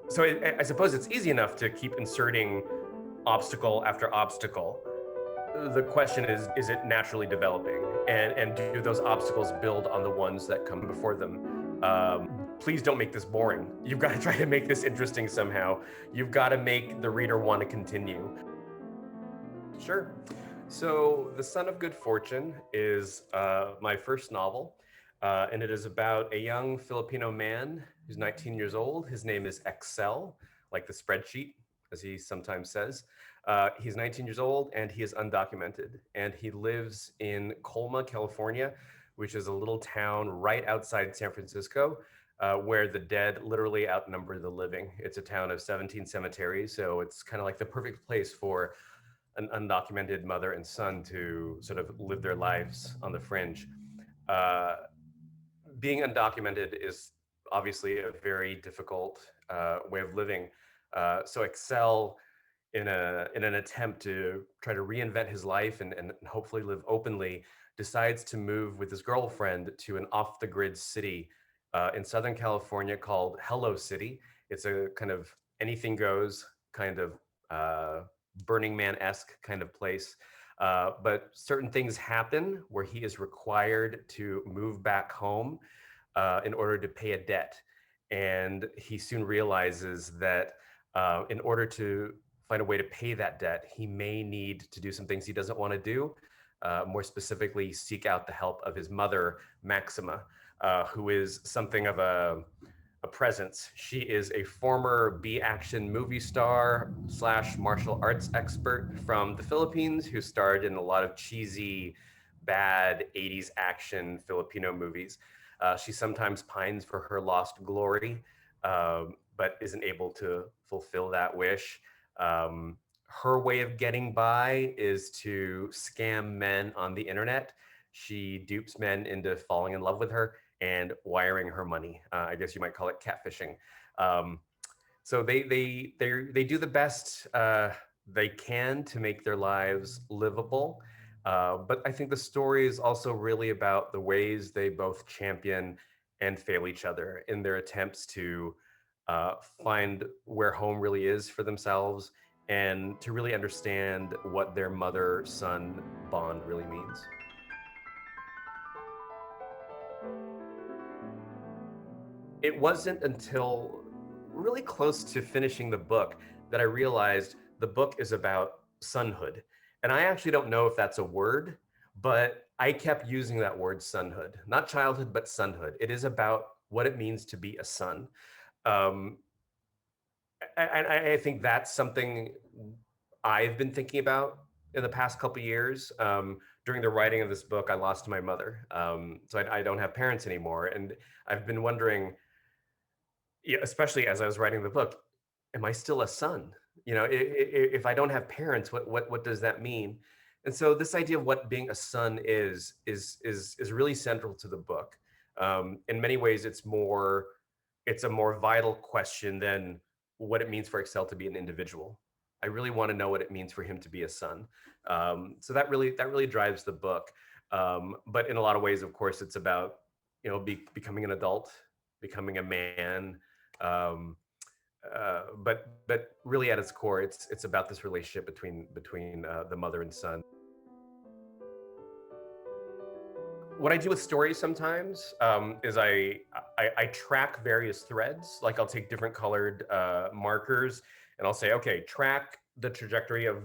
So I suppose it's easy enough to keep inserting obstacle after obstacle. The question is it naturally developing? And do those obstacles build on the ones that come before them? Please don't make this boring. You've got to try to make this interesting somehow. You've got to make the reader want to continue. Sure. So, The Son of Good Fortune is my first novel, and it is about a young Filipino man who's 19 years old. His name is Excel, like the spreadsheet, as he sometimes says. He's 19 years old and he is undocumented, and he lives in Colma, California, which is a little town right outside San Francisco. Where the dead literally outnumber the living. It's a town of 17 cemeteries, so it's kind of like the perfect place for an undocumented mother and son to sort of live their lives on the fringe. Uh, Being undocumented is obviously a very difficult way of living. So Excel, in an attempt to try to reinvent his life and hopefully live openly, decides to move with his girlfriend to an off the grid city in Southern California called Hello City. It's a kind of anything goes kind of uh, Burning Man esque kind of place. But certain things happen where he is required to move back home in order to pay a debt. And he soon realizes that in order to find a way to pay that debt, he may need to do some things he doesn't want to do. More specifically, seek out the help of his mother, Maxima, who is something of a presence. She is a former B-action movie star slash martial arts expert from the Philippines who starred in a lot of cheesy, bad 80s action Filipino movies. She sometimes pines for her lost glory, but isn't able to fulfill that wish. Her way of getting by is to scam men on the internet. She dupes men into falling in love with her and wiring her money. I guess you might call it catfishing. Um, so they do the best they can to make their lives livable. But I think the story is also really about the ways they both champion and fail each other in their attempts to find where home really is for themselves and to really understand what their mother-son bond really means. It wasn't until really close to finishing the book that I realized the book is about sonhood. And I actually don't know if that's a word, but I kept using that word sonhood, not childhood, but sonhood. It is about what it means to be a son. Um, I think that's something I've been thinking about in the past couple of years. During the writing of this book, I lost my mother. So I don't have parents anymore. And I've been wondering, yeah, especially as I was writing the book, am I still a son? You know, if I don't have parents, what does that mean? And so this idea of what being a son is really central to the book. In many ways, it's a more vital question than what it means for Excel to be an individual. I really want to know what it means for him to be a son. So that really drives the book. But in a lot of ways, of course, it's about becoming an adult, becoming a man, um, but really at its core, it's about this relationship between the mother and son. What I do with stories sometimes is I track various threads. Like I'll take different colored markers and I'll say, okay, track the trajectory of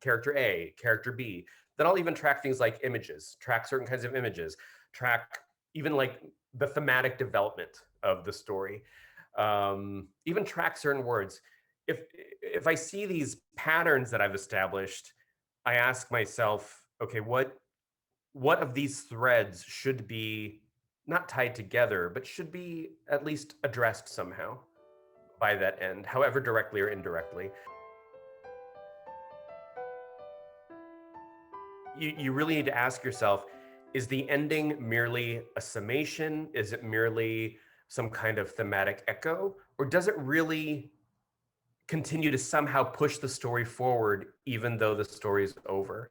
character A, character B. Then I'll even track things like images, track certain kinds of images, track even like the thematic development of the story, even track certain words. If I see these patterns that I've established, I ask myself, okay, what of these threads should be not tied together, but should be at least addressed somehow by that end, however directly or indirectly. You really need to ask yourself, is the ending merely a summation? Is it merely some kind of thematic echo? Or does it really continue to somehow push the story forward, even though the story is over?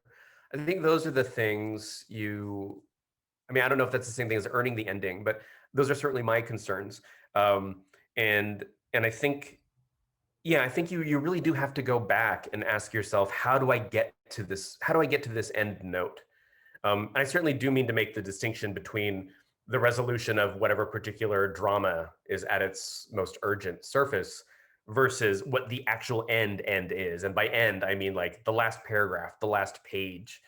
I think those are the things I mean, I don't know if that's the same thing as earning the ending, but those are certainly my concerns. And And I think, yeah, I think you really do have to go back and ask yourself, how do I get to this? How do I get to this end note? I certainly do mean to make the distinction between the resolution of whatever particular drama is at its most urgent surface versus what the actual end is. And by end, I mean like the last paragraph, the last page,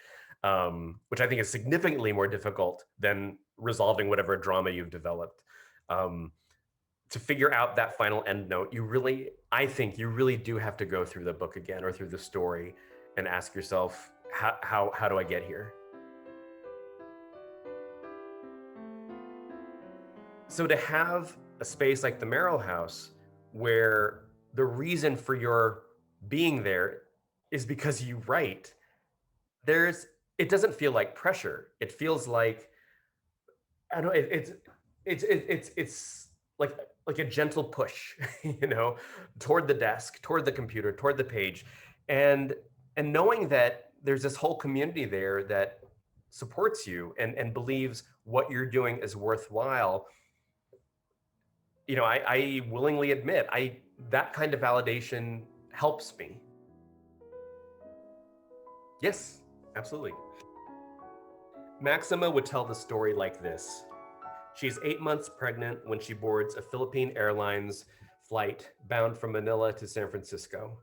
which I think is significantly more difficult than resolving whatever drama you've developed. Um, to figure out that final end note, I think you really do have to go through the book again or through the story and ask yourself, how do I get here? So to have a space like the Merrill House where the reason for your being there is because you write, there's it doesn't feel like pressure. It feels like I don't know, it's like a gentle push, toward the desk, toward the computer, toward the page. And knowing that there's this whole community there that supports you and believes what you're doing is worthwhile. I willingly admit I that kind of validation helps me. Yes, absolutely. Maxima would tell the story like this. She's 8 months pregnant when she boards a Philippine Airlines flight bound from Manila to San Francisco.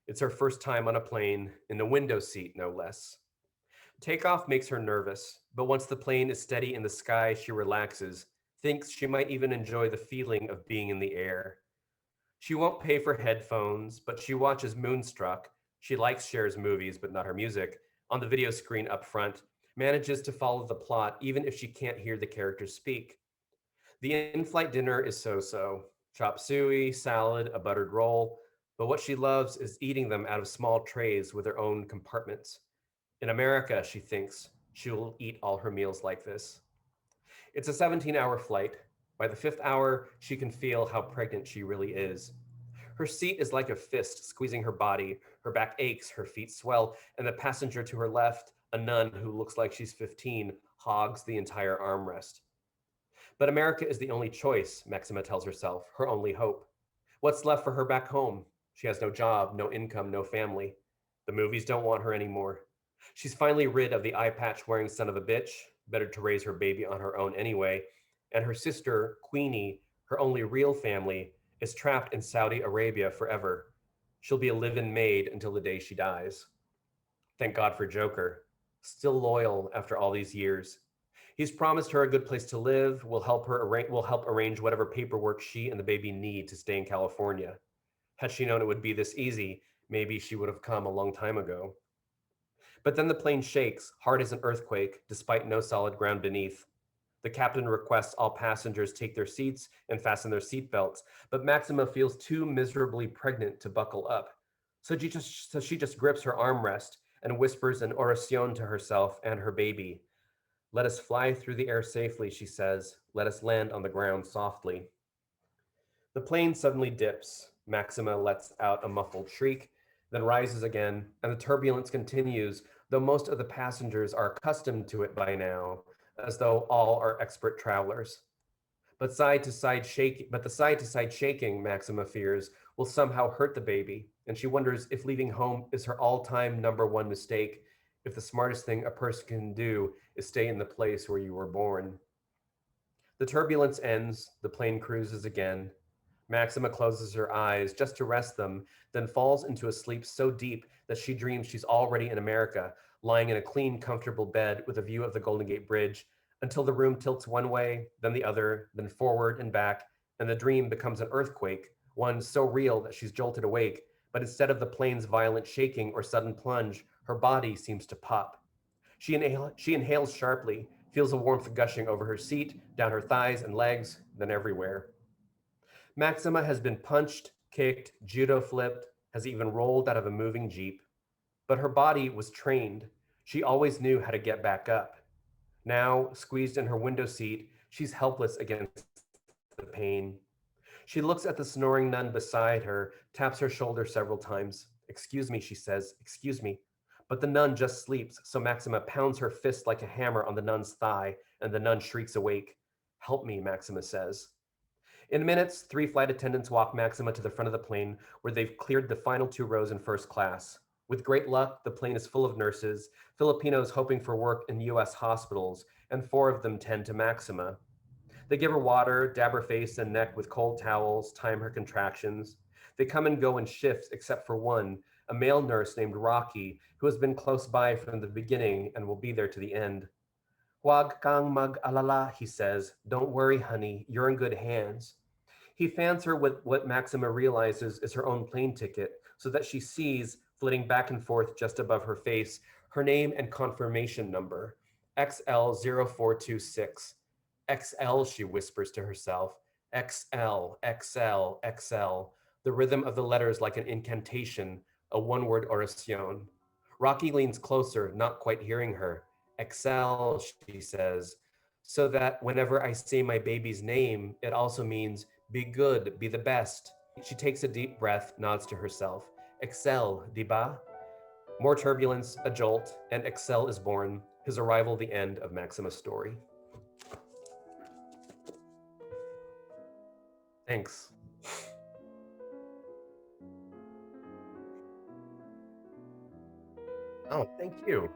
It's her first time on a plane, in the window seat, no less. Takeoff makes her nervous, but once the plane is steady in the sky, she relaxes, thinks she might even enjoy the feeling of being in the air. She won't pay for headphones, but she watches Moonstruck. She likes Cher's movies, but not her music. On the video screen up front, manages to follow the plot even if she can't hear the characters speak. The in flight dinner is so so chop suey, salad, a buttered roll. But what she loves is eating them out of small trays with their own compartments. In America, she thinks, she will eat all her meals like this. It's a 17-hour flight. By the fifth hour, she can feel how pregnant she really is. Her seat is like a fist squeezing her body. Her back aches, her feet swell, and the passenger to her left, a nun who looks like she's 15, hogs the entire armrest. But America is the only choice, Maxima tells herself, her only hope. What's left for her back home? She has no job, no income, no family. The movies don't want her anymore. She's finally rid of the eye patch wearing son of a bitch, better to raise her baby on her own anyway. And her sister, Queenie, her only real family, is trapped in Saudi Arabia forever. She'll be a live in maid until the day she dies. Thank God for Joker, still loyal after all these years. He's promised her a good place to live, will help arrange whatever paperwork she and the baby need to stay in California. Had she known it would be this easy, maybe she would have come a long time ago. But then the plane shakes, hard as an earthquake, despite no solid ground beneath. The captain requests all passengers take their seats and fasten their seatbelts, but Maxima feels too miserably pregnant to buckle up. So she just grips her armrest and whispers an oracion to herself and her baby. Let us fly through the air safely, she says. Let us land on the ground softly. The plane suddenly dips. Maxima lets out a muffled shriek, then rises again, and the turbulence continues, though most of the passengers are accustomed to it by now, as though all are expert travelers. But the side to side shaking, Maxima fears, will somehow hurt the baby, and she wonders if leaving home is her all-time number one mistake, if the smartest thing a person can do is stay in the place where you were born. The turbulence ends, the plane cruises again. Maxima closes her eyes just to rest them, then falls into a sleep so deep that she dreams she's already in America, lying in a clean, comfortable bed with a view of the Golden Gate Bridge, until the room tilts one way, then the other, then forward and back, and the dream becomes an earthquake, one so real that she's jolted awake, but instead of the plane's violent shaking or sudden plunge, her body seems to pop. She inhales sharply, feels a warmth gushing over her seat, down her thighs and legs, then everywhere. Maxima has been punched, kicked, judo flipped, has even rolled out of a moving Jeep. But her body was trained. She always knew how to get back up. Now, squeezed in her window seat, she's helpless against the pain. She looks at the snoring nun beside her, taps her shoulder several times. Excuse me, she says, excuse me. But the nun just sleeps, so Maxima pounds her fist like a hammer on the nun's thigh, and the nun shrieks awake. Help me, Maxima says. In minutes, 3 flight attendants walk Maxima to the front of the plane, where they've cleared the final 2 rows in first class. With great luck, the plane is full of nurses, Filipinos hoping for work in US hospitals, and 4 of them tend to Maxima. They give her water, dab her face and neck with cold towels, time her contractions. They come and go in shifts, except for one, a male nurse named Rocky, who has been close by from the beginning and will be there to the end. Huwag kang mag-alala, he says. Don't worry, honey, you're in good hands. He fans her with what Maxima realizes is her own plane ticket, so that she sees, flitting back and forth just above her face, her name and confirmation number, XL0426. XL, she whispers to herself. XL, XL, XL. The rhythm of the letters like an incantation, a one-word oracion. Rocky leans closer, not quite hearing her. Excel, she says, so that whenever I say my baby's name, it also means be good, be the best. She takes a deep breath, nods to herself. Excel, diba? More turbulence, a jolt, and Excel is born, his arrival the end of Maxima's story. Thanks. Oh, thank you.